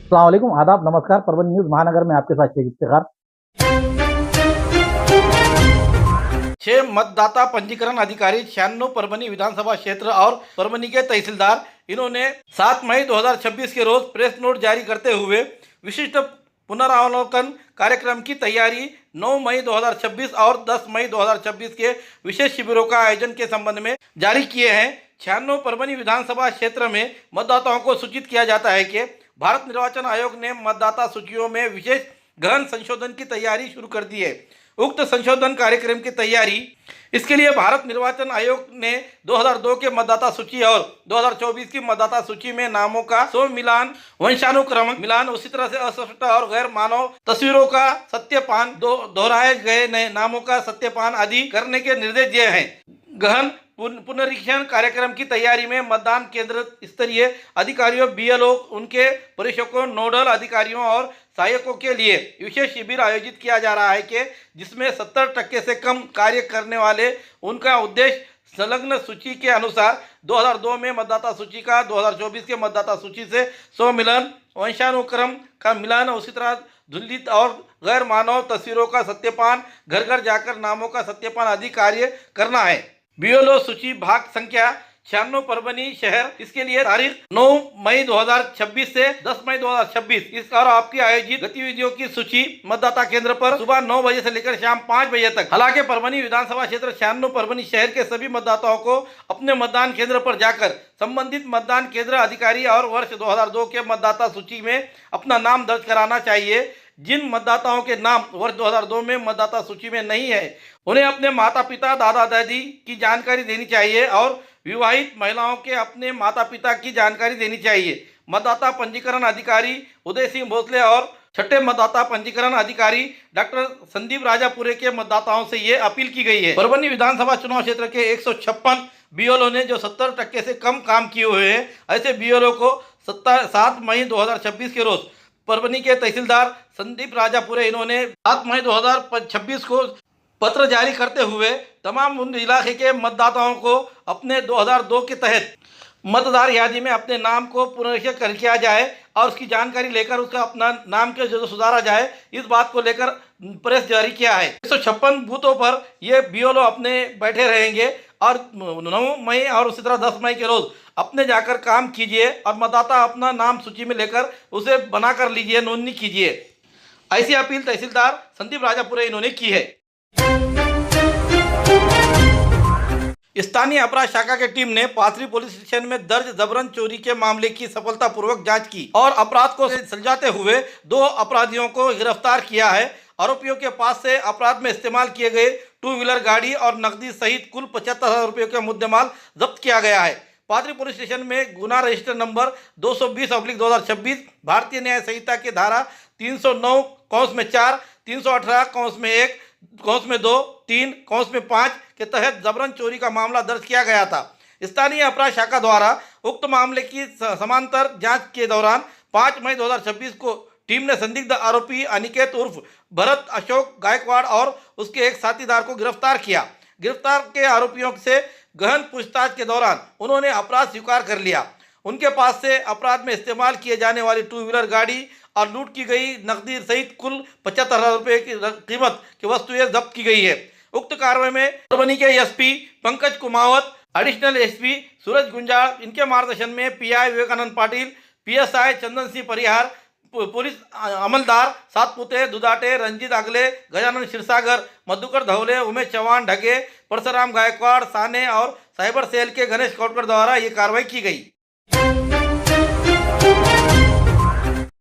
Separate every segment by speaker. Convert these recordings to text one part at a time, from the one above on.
Speaker 1: अस्सलाम वालेकुम, आदाब, नमस्कार। परभनी न्यूज़ महानगर में आपके साथ शेख इफ्तिखार।
Speaker 2: 6 मतदाता पंजीकरण अधिकारी 96 परभनी विधानसभा क्षेत्र और परभनी के तहसीलदार इन्होंने 7 मई 2026 के रोज प्रेस नोट जारी करते हुए विशिष्ट पुनरावलोकन कार्यक्रम की तैयारी 9 मई 2026 और 10 मई 2026 के विशेष शिविरों का आयोजन के संबंध में जारी किए हैं। 96 परभनी विधानसभा क्षेत्र में मतदाताओं को सूचित किया जाता है कि भारत निर्वाचन आयोग ने मतदाता सूचियों में विशेष गहन संशोधन की तैयारी शुरू कर दी है। उक्त संशोधन कार्यक्रम की तैयारी इसके लिए भारत निर्वाचन आयोग ने 2002 के मतदाता सूची और 2024 की मतदाता सूची में नामों का स्व मिलान, वंशानुक्रम मिलान, उसी तरह से अस्पष्ट और गैर मानव तस्वीरों का सत्यापन, दोहराए गए नए नामों का सत्यापन आदि करने के निर्देश दिए हैं। गहन पुनरीक्षण कार्यक्रम की तैयारी में मतदान केंद्र स्तरीय अधिकारियों, बीएलओ, उनके परीक्षकों, नोडल अधिकारियों और सहायकों के लिए विशेष शिविर आयोजित किया जा रहा है कि जिसमें 70% से कम कार्य करने वाले उनका उद्देश्य संलग्न सूची के अनुसार 2002 में मतदाता सूची का 2024 के मतदाता सूची से स्वमिलन, वंशानुक्रम का मिलान, उसी तरह धुलित और गैर मानव तस्वीरों का सत्यापन, घर घर जाकर नामों का सत्यापन आदि कार्य करना है। बीएलओ सूची भाग संख्या 96 परभनी शहर, इसके लिए तारीख 9 मई 2026 से 10 मई 2026 इस और आपकी आयोजित गतिविधियों की सूची मतदाता केंद्र पर सुबह 9 बजे से लेकर शाम 5 बजे तक। हालांकि परभनी विधानसभा क्षेत्र 96 परभनी शहर के सभी मतदाताओं को अपने मतदान केंद्र पर जाकर संबंधित मतदान केंद्र अधिकारी और वर्ष 2002 के मतदाता सूची में अपना नाम दर्ज कराना चाहिए। जिन मतदाताओं के नाम वर्ष 2002 में मतदाता सूची में नहीं है उन्हें अपने माता पिता, दादा दादी की जानकारी देनी चाहिए और विवाहित महिलाओं के अपने माता पिता की जानकारी देनी चाहिए। मतदाता पंजीकरण अधिकारी उदय सिंह भोसले और छठे मतदाता पंजीकरण अधिकारी डॉक्टर संदीप राजापुरे के मतदाताओं से ये अपील की गई है। परभनी विधानसभा चुनाव क्षेत्र के 156 बीएलओ ने जो 70% से कम काम किए हुए हैं, ऐसे बीएलओ को 7 मई 2026 के रोज परभनी के तहसीलदार संदीप राजापुरे इन्होंने 7 मई 2026 को पत्र जारी करते हुए तमाम उन इलाके के मतदाताओं को अपने 2002 के तहत मतदार यादी में अपने नाम को पुनरीक्षण किया जाए और उसकी जानकारी लेकर उसका अपना नाम के जो सुधारा जाए, इस बात को लेकर प्रेस जारी किया है। 156 बूथों पर ये बीएलओ अपने बैठे रहेंगे और 9 मई और उसी तरह 10 मई के रोज अपने जाकर काम कीजिए और मतदाता अपना नाम सूची में लेकर उसे बना कर लीजिए, नोंदनी कीजिए। ऐसी अपील तहसीलदार संदीप राजापुरे इन्होंने की है। स्थानीय अपराध शाखा की टीम ने पाथरी पुलिस स्टेशन में दर्ज जबरन चोरी के मामले की सफलतापूर्वक जांच की और अपराध को सुलझाते हुए 2 अपराधियों को गिरफ्तार किया है। आरोपियों के पास से अपराध में इस्तेमाल किए गए 2 व्हीलर गाड़ी और नकदी सहित कुल 75,000 रुपये का मुद्देमाल जब्त किया गया है। पाथरी पुलिस स्टेशन में गुना रजिस्टर नंबर 220/2026 भारतीय न्याय संहिता की धारा 309(4), 318(1), 2, 3, 5 के तहत जबरन चोरी का मामला दर्ज किया गया था। स्थानीय अपराध शाखा द्वारा उक्त मामले की समांतर जांच के दौरान 5 मई 2026 को टीम ने संदिग्ध आरोपी अनिकेत उर्फ भरत अशोक गायकवाड़ और उसके एक साथीदार को गिरफ्तार किया। गिरफ्तार के आरोपियों से गहन पूछताछ के दौरान उन्होंने अपराध स्वीकार कर लिया। उनके पास से अपराध में इस्तेमाल किए जाने वाली 2 व्हीलर गाड़ी और लूट की गई नकदी सहित कुल 75,000 रुपये की कीमत की वस्तुएं जब्त की गई है। उक्त कार्रवाई में परभनी के SP Pankaj Kumawat, additional SP Suraj Gunjal, इनके मार्गदर्शन में PI Vivekanand Patil, PSI Chandan Singh Parihar, police अमलदार सातपुते, दुधाटे, रंजीत अगले, गजानन क्षीरसागर, मधुकर धवले, उमेश चौहान ढगे, परशुराम गायकवाड़, साने और साइबर सेल के गणेश कोटकर द्वारा ये कार्रवाई की गई।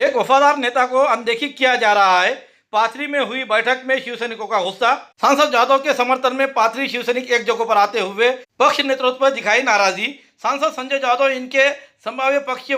Speaker 2: एक वफादार नेता को अनदेखी किया जा रहा है। पाथरी में हुई बैठक में शिवसैनिकों का गुस्सा। सांसद जाधव के समर्थन में पाथरी शिवसैनिक एक जगह पर आते हुए पक्ष नेतृत्व पर दिखाई नाराजगी। सांसद संजय जाधव इनके संभाव्य पक्ष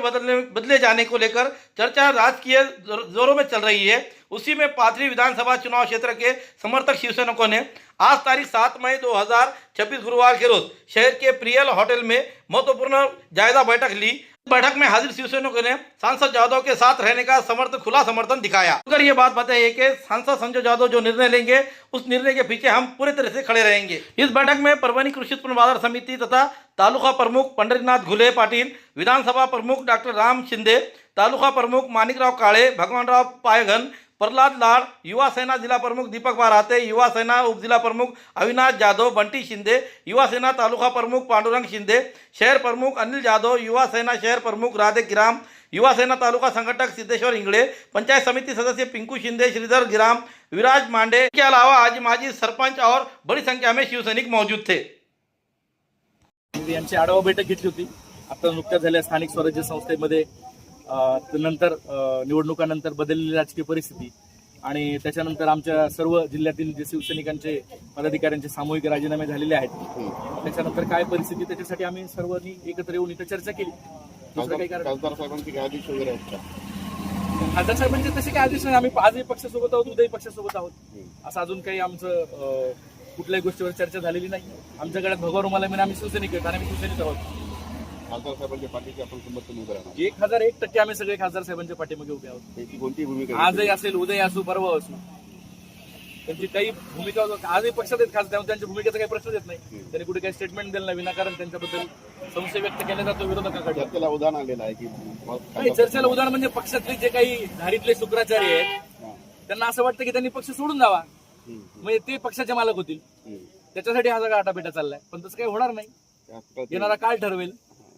Speaker 2: बदले जाने को लेकर चर्चा राजकीय जोरों में चल रही है। उसी में पाथरी विधानसभा चुनाव क्षेत्र के समर्थक शिवसैनिकों ने आज तारीख 7 मई 2026 गुरुवार के रोज शहर के प्रियल होटल में महत्वपूर्ण जायजा बैठक ली। बैठक में हाजिर शिवसैनिकों ने सांसद जादव के साथ रहने का खुला समर्थन दिखाया। अगर ये बात बताइए कि सांसद संजय जादव जो निर्णय लेंगे उस निर्णय के पीछे हम पूरी तरह से खड़े रहेंगे। इस बैठक में परभणी कृषि उत्पन्न बाजार समिति तथा तालुका प्रमुख पंढरीनाथ घुले पाटील, विधानसभा प्रमुख डॉक्टर राम शिंदे, तालुका प्रमुख माणिकराव काळे, भगवानराव पायघन, प्रहलाद लाड, युवा सेना जिला प्रमुख दीपक बाराते, युवा सेना उप जिला प्रमुख अविनाश जाधव, बंटी शिंदे, युवा सेना तालुका प्रमुख पांडुरंग शिंदे, शहर प्रमुख अनिल जाधव, युवा सेना शहर प्रमुख राधे गिराम, युवा सेना तालुका संगठक सिद्धेश्वर इंगड़े, पंचायत समिति सदस्य पिंकू शिंदे, श्रीधर गिराम, विराज मांडे के अलावा आज माजी सरपंच और बड़ी संख्या में शिवसैनिक मौजूद थे।
Speaker 3: यांची आढावा बैठक घेतली होती आता नुकत्याच झाल्या स्थानिक स्वराज्य संस्थेमध्ये नंतर निवडणुकानंतर बदललेली राजकीय परिस्थिती आणि त्याच्यानंतर आमच्या सर्व जिल्ह्यातील जे शिवसैनिकांचे पदाधिकाऱ्यांचे सामूहिक राजीनामे झालेले आहेत त्याच्यानंतर काय परिस्थिती त्याच्यासाठी आम्ही सर्वांनी एकत्र येऊन इथं चर्चा केली। दुसरं काही कारण
Speaker 4: खासदार साहेबांचे काय आदेश वगैरे आहेत का?
Speaker 3: खासदार साहेबांचे तसे काही आदेश नाही। आम्ही आजही पक्षासोबत आहोत, उद्याही पक्षासोबत आहोत असं अजून काही आमचं कुठल्याही गोष्टीवर चर्चा झालेली नाही। आमच्या गळ्यात भगवा रुमाल आहे, आम्ही शिवसैनिक आहेत आणि आम्ही शिवसैनिक आहोत।
Speaker 4: खासदार साहेबांच्या पाठीशी आपण समर्थन उभं राहणार
Speaker 3: 1001% आम्ही सगळे खासदार साहेबांच्या पाठीमागे उभे आहोत।
Speaker 4: त्याची कोणती भूमिका
Speaker 3: आजही असेल, उद्या असू, परवा असू, त्यांची काही भूमिका आजही पक्षात आहेत खासदार, त्यांच्या भूमिकेचा काही प्रश्न येत नाही। त्यांनी कुठे काही स्टेटमेंट दिलं नाही, विनाकारण त्यांच्याबद्दल संशय व्यक्त केला जातो विरोधकाकडे।
Speaker 4: चर्चेला उदाहरण आलेलं आहे की
Speaker 3: नाही, चर्चेला उदाहरण म्हणजे पक्षातले जे काही धारीतले शुक्राचार्य आहेत त्यांना असं वाटतं की त्यांनी पक्ष सोडून जावा, म्हणजे ते पक्षाचे मालक होतील, त्याच्यासाठी हा सगळा आटापिटा चाललाय। पण तसं काही होणार नाही, येणारा काळ ठरवेल।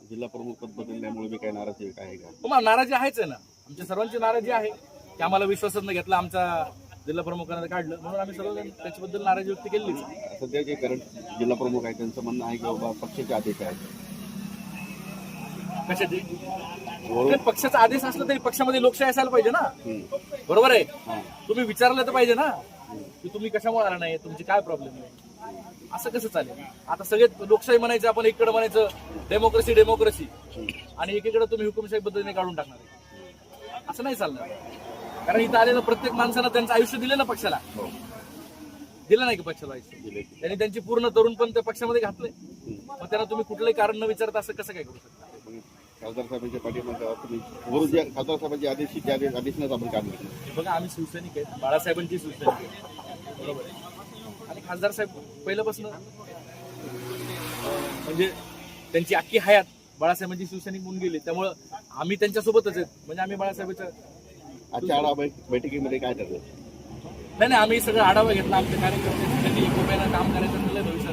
Speaker 4: जिल्हा प्रमुख पद बदलल्यामुळे मी काही नाराजी आहे का?
Speaker 3: तुम्हाला नाराजी आहेच आहे ना, आमच्या सर्वांची नाराजी आहे की आम्हाला विश्वासात न घेतला, आमचा जिल्हा प्रमुखांना काढलं, म्हणून आम्ही सर्वजण त्याच्याबद्दल नाराजी व्यक्त केली।
Speaker 4: सध्या जे करंट जिल्हा प्रमुख आहे त्यांचं म्हणणं आहे की बाबा पक्षाचे आदेश आहेत।
Speaker 3: कशाचे? पक्षाचा आदेश असला तरी पक्षामध्ये लोकशाही असायला पाहिजे ना, बरोबर आहे? तुम्ही विचारलं तर पाहिजे ना की तुम्ही कशामुळे आला नाही, तुमची काय प्रॉब्लेम आहे, असं कसं चालेल? आता सगळे लोकशाही म्हणायचं, आपण एकीकडे म्हणायचं डेमोक्रेसी डेमोक्रेसी आणि एकीकडे तुम्ही हुकुमशाही पद्धतीने काढून टाकणार आहे, असं नाही चालणार। कारण इथं आलेलं प्रत्येक माणसानं त्यांचं आयुष्य दिलं ना पक्षाला, दिलं नाही की पक्षाला आयुष्य त्यांनी त्यांची पूर्ण तरुणपण त्या पक्षामध्ये घातले, मग त्यांना तुम्ही कुठलंही कारण न विचारता असं कसं काय करू शकता?
Speaker 4: खासदार साहेबांच्या पाठीमागे तुम्ही खासदार साहेबांचे आदेशनेच आपण काढले।
Speaker 3: बघा, आम्ही शिवसैनिक आहेत, बाळासाहेबांची शिवसैनिक आहे, बरोबर आहे? आणि खासदार साहेब पहिल्यापासून म्हणजे त्यांची अख्खी हयात बाळासाहेबांची शिवसैनिक म्हणून गेले, त्यामुळं आम्ही त्यांच्यासोबतच आहेत, म्हणजे आम्ही बाळासाहेबांच्या
Speaker 4: आजच्या आढावा बैठकीमध्ये काय ठरलं?
Speaker 3: नाही, आम्ही सगळं आढावा घेतला, आमच्या कार्यकर्त्यांनी त्यांनी एकोप्यानं काम करायचं ठरलंय भविष्यात।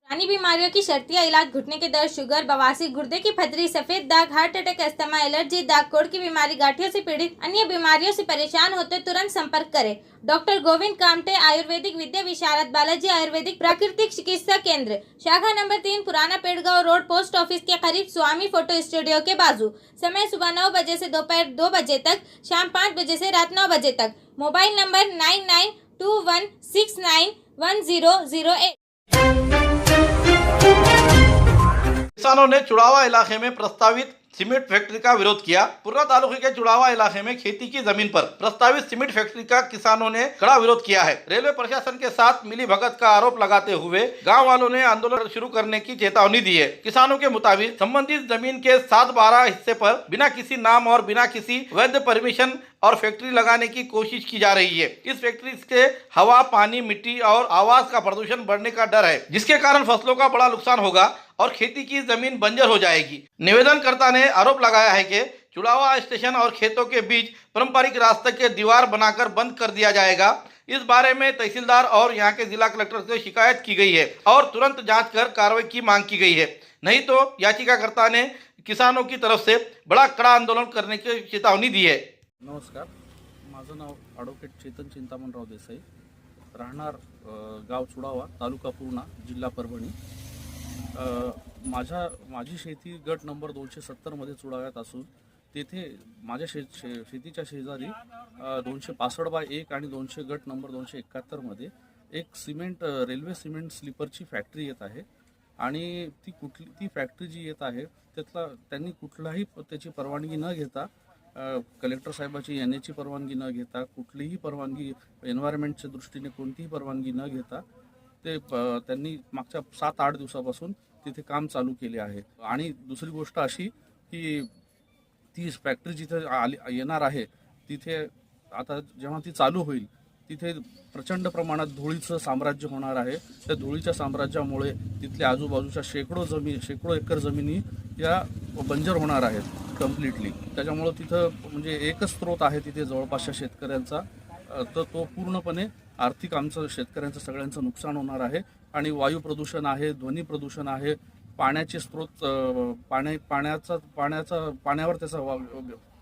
Speaker 5: पुरानी बीमारियों की शर्तिया इलाज, घुटने के दर्द, शुगर, बवासीर, गुर्दे की पथरी, सफेद दाग, हार्ट अटैक, अस्थमा, एलर्जी, दाग कोड़ की बीमारी, गांठियों से पीड़ित अन्य बीमारियों से परेशान होते तुरंत संपर्क करें। डॉक्टर गोविंद कामटे, आयुर्वेदिक विद्या विशारद, बालाजी आयुर्वेदिक प्राकृतिक चिकित्सा केंद्र, शाखा नंबर 3, पुराना पेड़गांव रोड, पोस्ट ऑफिस के करीब, स्वामी फोटो स्टूडियो के बाजू। समय सुबह 9 बजे से दोपहर 2 बजे तक, शाम 5 बजे से रात 9 बजे तक। Mobile number 9921691008।
Speaker 2: किसानों ने चुड़ावा इलाके में प्रस्तावित सीमेंट फैक्ट्री का विरोध किया। पुर्रा तालुके के चुड़ावा इलाके में खेती की जमीन पर प्रस्तावित सीमेंट फैक्ट्री का किसानों ने कड़ा विरोध किया है। रेलवे प्रशासन के साथ मिलीभगत का आरोप लगाते हुए गांव वालों ने आंदोलन शुरू करने की चेतावनी दी है। किसानों के मुताबिक संबंधित जमीन के 7/12 हिस्से पर बिना किसी नाम और बिना किसी वैध परमिशन और फैक्ट्री लगाने की कोशिश की जा रही है। इस फैक्ट्री से हवा, पानी, मिट्टी और आवाज का प्रदूषण बढ़ने का डर है, जिसके कारण फसलों का बड़ा नुकसान होगा और खेती की जमीन बंजर हो जाएगी। निवेदनकर्ता ने आरोप लगाया है कि चुड़ावा स्टेशन और खेतों के बीच पारंपरिक रास्ते के दीवार बनाकर बंद कर दिया जाएगा। इस बारे में तहसीलदार और यहाँ के जिला कलेक्टर से शिकायत की गई है और तुरंत जांच कर कार्रवाई की मांग की गई है, नहीं तो याचिकाकर्ता ने किसानों की तरफ से बड़ा कड़ा आंदोलन करने की चेतावनी दी है।
Speaker 6: नमस्कार, माझं नाव ॲडव्होकेट चेतन चिंतामणराव देसाई, राहणार गाव चुडावा, तालुका पूर्णा, जिल्हा परभणी। माझी शेती गट नंबर 270 चुडाव्यात असून तेथे माझ्या शेतीच्या शेजारी 265/1 आणि 200 गट नंबर 271 एक रेल्वे सिमेंट स्लीपरची फॅक्टरी येत आहे आणि ती फॅक्टरी जी येत आहे त्यांनी कुठलाही त्याची परवानगी न घेता, कलेक्टर साहेबाची येण्याची परवानगी न घेता, कुठलीही परवानगी एन्व्हायरमेंटच्या दृष्टीने कोणतीही परवानगी न घेता त्यांनी मागच्या 7-8 दिवसापासून तिथे काम चालू केले आहे. आणि दुसरी गोष्ट अशी की ती फॅक्टरी जिथे येणार आहे तिथे आता जेव्हा ती चालू होईल तिथे प्रचंड प्रमाणात धुळीचं साम्राज्य होणार आहे. त्या धुळीच्या साम्राज्यामुळे तिथल्या आजूबाजूच्या शेकडो एकर जमिनी या बंजर होणार आहेत कम्प्लिटली. त्याच्यामुळं तिथं म्हणजे एकच स्रोत आहे तिथे जवळपासच्या शेतकऱ्यांचा, तर तो पूर्णपणे आर्थिक आमचं शेतकऱ्यांचं सगळ्यांचं नुकसान होणार आहे. आणि वायू प्रदूषण आहे, ध्वनी प्रदूषण आहे, पाण्याचे स्रोत पाण्यावर त्याचा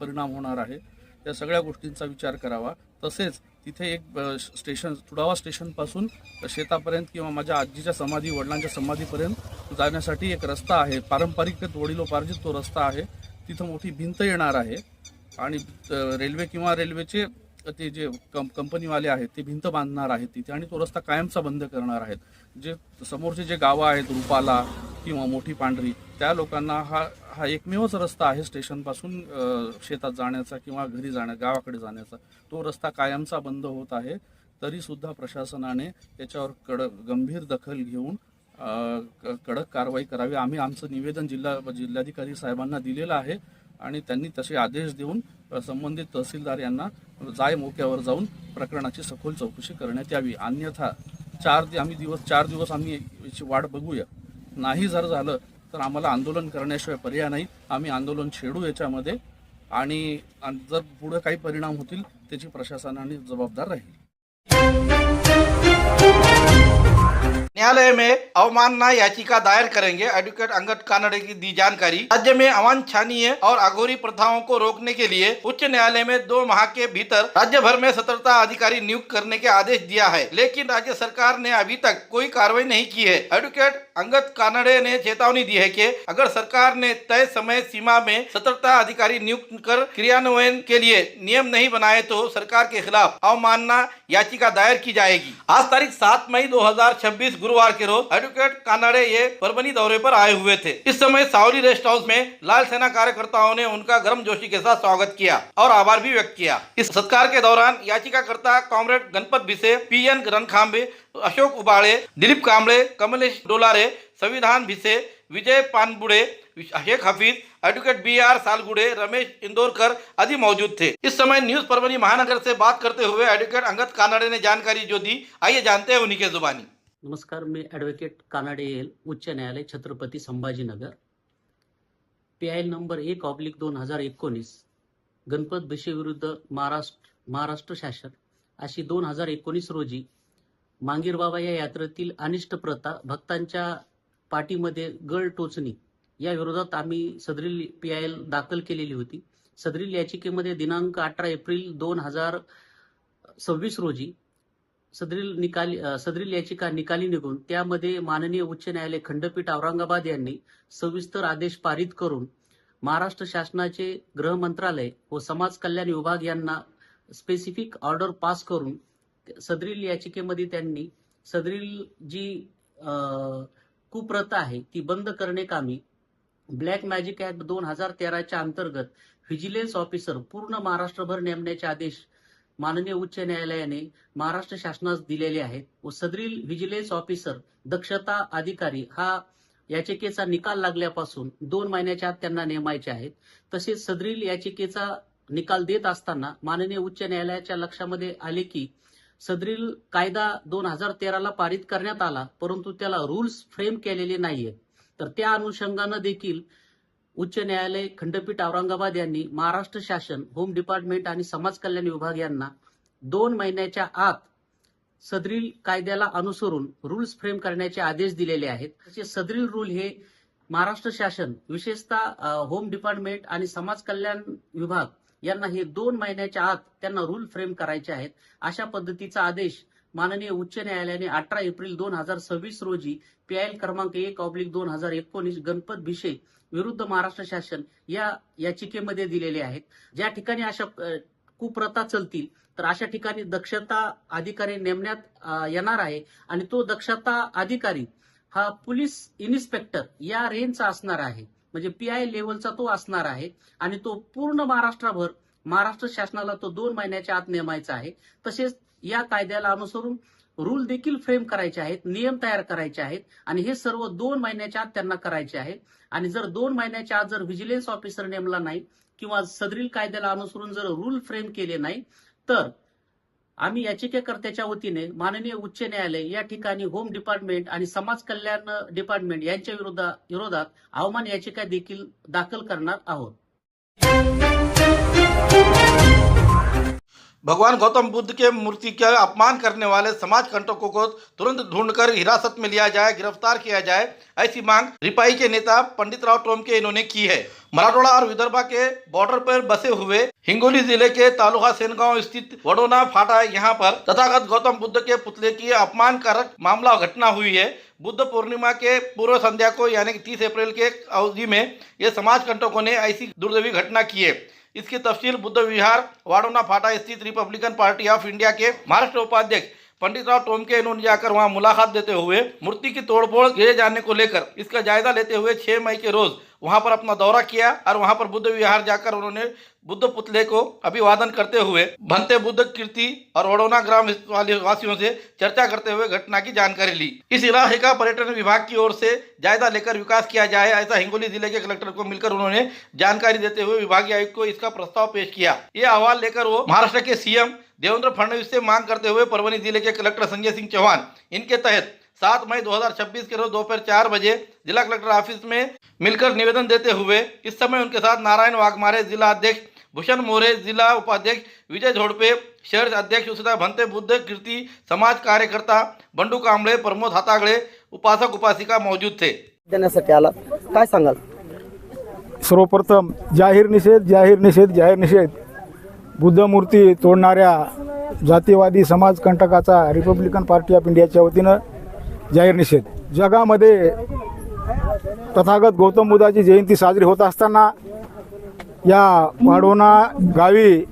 Speaker 6: परिणाम होणार आहे. या सगळ्या गोष्टींचा विचार करावा. तसेच तिथे एक स्टेशन चुडावा स्टेशनपासून शेतापर्यंत किंवा माझ्या आजीच्या समाधी वडिलांच्या समाधीपर्यंत जाण्यासाठी एक रस्ता आहे, पारंपरिक वडिलोपार्जित तो रस्ता आहे. तिथं मोठी भिंत येणार आहे आणि रेल्वे किंवा रेल्वेचे ते जे कंपनीवाले आहेत ते भिंत बांधणार आहेत तिथे आणि तो रस्ता कायमचा बंद करणार आहेत. जे समोरचे जे गावं आहेत रुपाला किंवा मोठी पांढरी त्या लोकांना हा एकमेवच रस्ता आहे स्टेशनपासून शेतात जाण्याचा किंवा घरी गावाकडे जाण्याचा. तो रस्ता कायमचा बंद होत आहे. तरी सुद्धा प्रशासनाने त्याच्यावर गंभीर दखल घेऊन कडक कारवाई करावी. आम्ही आमचं निवेदन जिल्हाधिकारी साहेबांना दिलेलं आहे आणि त्यांनी तसे आदेश देऊन संबंधित तहसीलदार यांना मोक्यावर जाऊन प्रकरणाची सखोल चौकशी करण्यात यावी. अन्यथा 4 दिवस आम्ही याची वाट बघूया. नाही जर झालं तर आम्हाला आंदोलन करण्याशिवाय पर्याय नाही. आम्ही आंदोलन छेडू याच्यामध्ये आणि जर पुढे काही परिणाम होतील त्याची प्रशासनाने जबाबदार राहील.
Speaker 2: न्यायालय में अवमानना याचिका दायर करेंगे, एडवोकेट अंगद कानड़े की दी जानकारी। राज्य में अवांछनीय और अघोरी प्रथाओं को रोकने के लिए उच्च न्यायालय में 2 माह के भीतर राज्य भर में सतर्कता अधिकारी नियुक्त करने के आदेश दिया है, लेकिन राज्य सरकार ने अभी तक कोई कार्रवाई नहीं की है। एडवोकेट अंगद कानड़े ने चेतावनी दी है कि अगर सरकार ने तय समय सीमा में सतर्कता अधिकारी नियुक्त कर क्रियान्वयन के लिए नियम नहीं बनाए तो सरकार के खिलाफ अवमानना याचिका दायर की जाएगी। आज तारीख 7 मई 2026 गुरुवार के रोज एडवोकेट कानड़े ये परभनी दौरे पर आए हुए थे। इस समय सावली रेस्ट हाउस में लाल सेना कार्यकर्ताओं ने उनका गर्मजोशी के साथ स्वागत किया और आभार भी व्यक्त किया। इस सत्कार के दौरान याचिकाकर्ता कॉमरेड गणपत भिसे, पीएन रणखांबे, अशोक उबाळे, दिलीप कांबळे, कमलेश डोलारे, संविधान भिसे, विजय पानबुड़े, शेख हफीज, एडवोकेट BR सालगुड़े, रमेश इंदौरकर आदि मौजूद थे। इस समय न्यूज परभनी महानगर से बात करते हुए एडवोकेट अंगद कानड़े ने जानकारी जो दी, आइए जानते हैं उन्हीं के जुबानी।
Speaker 7: नमस्कार, मी ॲडव्होकेट कानडे येल, उच्च न्यायालय छत्रपती संभाजीनगर। PIL नंबर 1/2019 गणपत भिसे विरुद्ध महाराष्ट्र शासन अशी 2019 रोजी मांगीरबाबा या यात्रेतील अनिष्ट प्रथा, भक्तांच्या पाठीमध्ये गळ टोचणी या विरोधात आम्ही सदरील PIL दाखल केलेली होती। सदरील याचिकेमध्ये दिनांक 18 एप्रिल 2026 रोजी सदरील याचिका निकाली निघून त्यामध्ये माननीय उच्च न्यायालय खंडपीठ औरंगाबाद यांनी सविस्तर आदेश पारित करून महाराष्ट्र शासनाचे गृह मंत्रालय व समाज कल्याण विभाग यांना स्पेसिफिक ऑर्डर पास करून सदरील याचिकेमध्ये त्यांनी सदरील जी कुप्रथा आहे ती बंद करण्याकामी ब्लॅक मॅजिक ऍक्ट 2013च्या अंतर्गत व्हिजिलन्स ऑफिसर पूर्ण महाराष्ट्रभर नेमण्याचे आदेश माननीय उच्च न्यायालयाने महाराष्ट्र शासनास दिलेले आहेत व सदरील व्हिजिलन्स ऑफिसर दक्षता अधिकारी हा याचिकेचा निकाल लागल्यापासून 2 महिन्याच्या आत त्यांना नेमायचे आहेत। तसेच सदरील याचिकेचा निकाल देत असताना माननीय उच्च न्यायालयाच्या लक्षामध्ये आले की सदरील कायदा 2013ला पारित करण्यात आला, परंतु त्याला रूल्स फ्रेम केलेले नाहीयेत। तर त्या अनुषंगानं देखील उच्च न्यायालय खंडपीठ औरंगाबाद यांनी महाराष्ट्र शासन, होम डिपार्टमेंट आणि समाज कल्याण विभाग यांना 2 महिन्याच्या आत सदरील कायद्याला अनुसरून रूल्स फ्रेम करण्याचे आदेश दिलेले आहेत। तसे सदरील रूल हे महाराष्ट्र शासन, विशेषतः होम डिपार्टमेंट आणि समाज कल्याण विभाग यांना हे 2 महिन्याच्या आत त्यांना रूल फ्रेम करायचे आहेत। अशा पद्धतीचा आदेश माननीय उच्च न्यायालयाने 18 एप्रिल 2026 रोजी PIL क्रमांक 1/2019 गणपत भिसे विरुद्ध महाराष्ट्र शासन या याचिकेमध्ये दिलेले आहेत। ज्या ठिकाणी अशा कुप्रथा चलतील तर अशा ठिकाणी दक्षता अधिकारी नेमण्यात येणार आहे आणि तो दक्षता अधिकारी हा पोलीस इन्स्पेक्टर या रेंजचा असणार आहे, म्हणजे PI लेव्हलचा तो असणार आहे आणि तो पूर्ण महाराष्ट्रभर महाराष्ट्र शासनाला तो 2 महिन्याच्या आत नेमायचा आहे। तसेच या कायद्याला अनुसरून रूल देखील फ्रेम करायचे आहेत, नियम तयार करायचे आहेत आणि हे सर्व 2 महिन्याच्या आत त्यांना करायचे आहे. आणि जर 2 महिन्याच्या आत जर व्हिजिलन्स ऑफिसर नेमला नाही किंवा सदरील कायद्याला अनुसरून जर रूल फ्रेम केले नाही तर आम्ही याचिकाकर्त्याच्या वतीने माननीय उच्च न्यायालय या ठिकाणी होम डिपार्टमेंट आणि समाज कल्याण डिपार्टमेंट यांच्या विरोधात अवमान याचिका देखील दाखल करणार आहोत.
Speaker 2: भगवान गौतम बुद्ध के मूर्ति का अपमान करने वाले समाज कंटकों को तुरंत ढूंढकर हिरासत में लिया जाए, गिरफ्तार किया जाए, ऐसी मांग रिपाई के नेता पंडित राव टोमके इन्होंने की है. मराठवाड़ा और विदर्भ के बॉर्डर पर बसे हुए हिंगोली जिले के तालुका सेनगांव स्थित वडोना फाटा यहाँ पर तथागत गौतम बुद्ध के पुतले की अपमानकारक मामला घटना हुई है. बुद्ध पूर्णिमा के पूर्व संध्या को यानी कि 30 अप्रैल के अवधि में ये समाज कंटकों ने ऐसी दुर्दैवी घटना की है. इसकी तफसील बुद्ध विहार वाडोना फाटा स्थित रिपब्लिकन पार्टी ऑफ इंडिया के महाराष्ट्र उपाध्यक्ष पंडित राव टोमके इन्होंने जाकर वहां मुलाकात देते हुए मूर्ति की तोड़फोड़ किए जाने को लेकर इसका जायजा लेते हुए 6 मई के रोज वहां पर अपना दौरा किया और वहां पर बुद्ध विहार जाकर उन्होंने बुद्ध पुतले को अभिवादन करते हुए भंते बुद्ध कीर्ति और वडोना ग्राम वासियों से चर्चा करते हुए घटना की जानकारी ली. इस इलाके का पर्यटन विभाग की ओर से जायजा लेकर विकास किया जाए, ऐसा हिंगोली जिले के कलेक्टर को मिलकर उन्होंने जानकारी देते हुए विभागीय आयुक्त को इसका प्रस्ताव पेश किया. ये अहवाल लेकर वो महाराष्ट्र के सीएम देवेंद्र फडणवीस से मांग करते हुए परभणी जिले के कलेक्टर संजय सिंह चौहान इनके तहत 7 मई 2026 के रोज दोपहर 4 बजे जिला कलेक्टर ऑफिस में मिलकर निवेदन देते हुए इस समय उनके साथ नारायण वाघमारे जिला अध्यक्ष, भूषण मोरे जिला उपाध्यक्ष, विजय झोडपे शहर अध्यक्ष, सुधा भंते बुद्ध कीर्ति समाज कार्यकर्ता, बंडू कांबळे, प्रमोद हातागळे, उपासक उपासिका मौजूद थे.
Speaker 8: देण्यासाठी आला, काय सांगाल?
Speaker 1: सर्वप्रथम जाहीर निषेध बुद्ध मूर्ती तोडणाऱ्या जातीवादी समाज कंटकाचा रिपब्लिकन पार्टी ऑफ इंडियाच्या वतीनं जाहीर निषेध. जगामध्ये तथागत गौतम बुद्धाची जयंती साजरी होत असताना या वाडोना गावी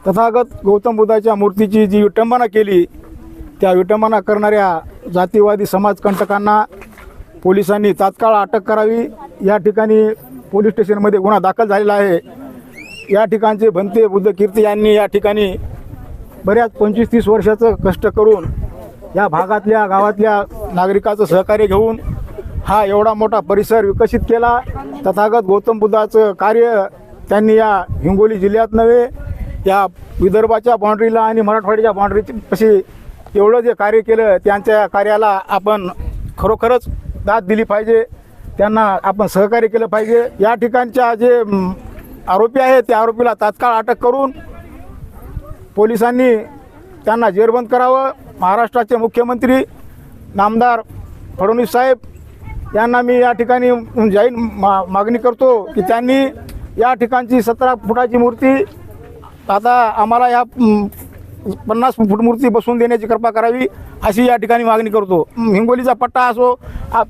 Speaker 1: तथागत गौतम बुद्धाच्या मूर्तीची जी विटंबना केली त्या विटंबना करणाऱ्या जातीवादी समाज कंटकांना पोलिसांनी तात्काळ अटक करावी. या ठिकाणी पोलीस स्टेशनमध्ये गुन्हा दाखल झालेला आहे. या ठिकाणचे भंते बुद्ध कीर्ती यांनी या ठिकाणी बऱ्याच 25-30 वर्षाचं कष्ट करून या भागातल्या गावातल्या नागरिकाचं सहकार्य घेऊन हा एवढा मोठा परिसर विकसित केला. तथागत गौतम बुद्धाचं कार्य त्यांनी या हिंगोली जिल्ह्यात नव्हे या विदर्भाच्या बाँड्रीला आणि मराठवाड्याच्या बाँड्रीपाशी एवढं जे कार्य केलं त्यांच्या कार्याला आपण खरोखरच दाद दिली पाहिजे, त्यांना आपण सहकार्य केलं पाहिजे. या ठिकाणच्या जे आरोपी आहेत त्या आरोपीला तात्काळ अटक करून पोलिसांनी त्यांना जेरबंद करावं. महाराष्ट्राचे मुख्यमंत्री नामदार फडणवीस साहेब यांना मी या ठिकाणी जाहीर मागणी करतो की त्यांनी या ठिकाणची 17 फुटाची मूर्ती आता आम्हाला या 50 फूट मूर्ती बसवून देण्याची कृपा करावी अशी या ठिकाणी मागणी करतो. हिंगोलीचा पट्टा असो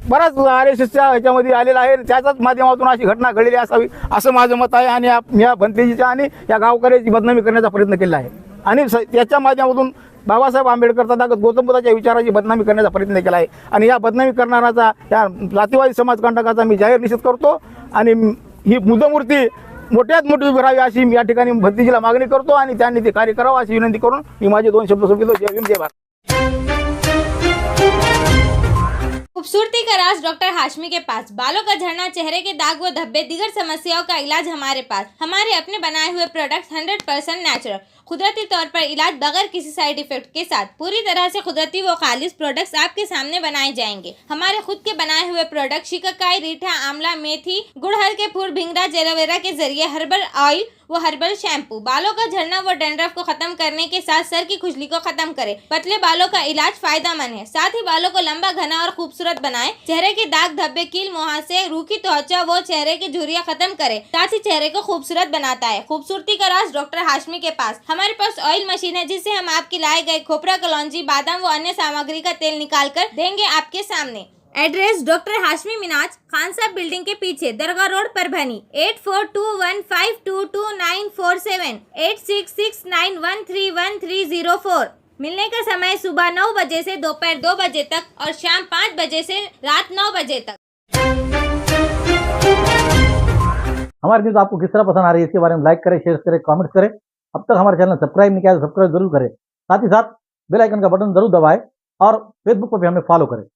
Speaker 1: बराच RSSच्या ह्याच्यामध्ये आलेला आहे, त्याच्याच माध्यमातून अशी घटना घडलेली असावी असं माझं मत आहे. आणि या भंतेजीच्या आणि या गावकऱ्याची बदनामी करण्याचा प्रयत्न केला आहे आणि त्याच्या माध्यमातून बाबासाहेब आंबेडकर तथागत गौतम बुद्धाच्या विचाराची बदनामी करण्याचा प्रयत्न केला आहे. आणि या बदनामी करणाराचा या जातीवादी समाज कंटकाचा मी जाहीर निषेध करतो आणि ही बुद्ध मूर्ती मोठ्यात मोठी उभी राहावी अशी या ठिकाणी भंतेजीला मागणी करतो आणि त्यांनी ते कार्य करावं अशी विनंती करून मी माझे 2 शब्द संपवितो. जय भीम, जय भारत.
Speaker 5: खूबसूरती का राज डॉक्टर हाशमी के पास. बालों का झड़ना, चेहरे के दाग व धब्बे, दीगर समस्याओं का इलाज हमारे पास. हमारे अपने बनाए हुए प्रोडक्ट्स 100% नेचुरल, कुदरती तौर पर इलाज बगैर किसी साइड इफेक्ट के साथ पूरी तरह से कुदरती व खालिश प्रोडक्ट्स आपके सामने बनाए जाएंगे. हमारे खुद के बनाए हुए प्रोडक्ट शिकाकाई, रीठा, आंवला, मेथी, गुड़हल के फूल, भिंगरा, एलोवेरा के जरिए हर्बल ऑयल वो हर्बल शैम्पू बालों का झड़ना व डैंड्रफ को खत्म करने के साथ सर की खुजली को खत्म करे. पतले बालों का इलाज फायदेमंद है, साथ ही बालों को लंबा, घना और खूबसूरत बनाए. चेहरे के दाग धब्बे, कील मुहासे, रूखी त्वचा वो चेहरे की झुर्रियां खत्म करे, साथ ही चेहरे को खूबसूरत बनाता है. खूबसूरती का राज डॉक्टर हाशमी के पास. हमारे पास ऑयल मशीन है जिससे हम आपके लाए गए खोपरा, कलौंजी, बादाम व अन्य सामग्री का तेल निकाल कर देंगे आपके सामने. एड्रेस डॉक्टर हाशमी मिनाज, खान साहब बिल्डिंग के पीछे, दरगाह रोड, परभणी. 8421522947, 8669131304. मिलने का समय सुबह 9 बजे से दोपहर 2 बजे तक और शाम 5 बजे से रात 9 बजे तक.
Speaker 1: हमारी न्यूज़ आपको किस तरह पसंद आ रही है इसके बारे में लाइक करें, शेयर करें, कमेंट करें. अब तक हमारे चैनल सब्सक्राइब नहीं किया तो सब्सक्राइब जरूर करें. साथ ही साथ
Speaker 9: बेल आइकन का बटन जरूर दबाएं और फेसबुक पर भी हमें फॉलो करें।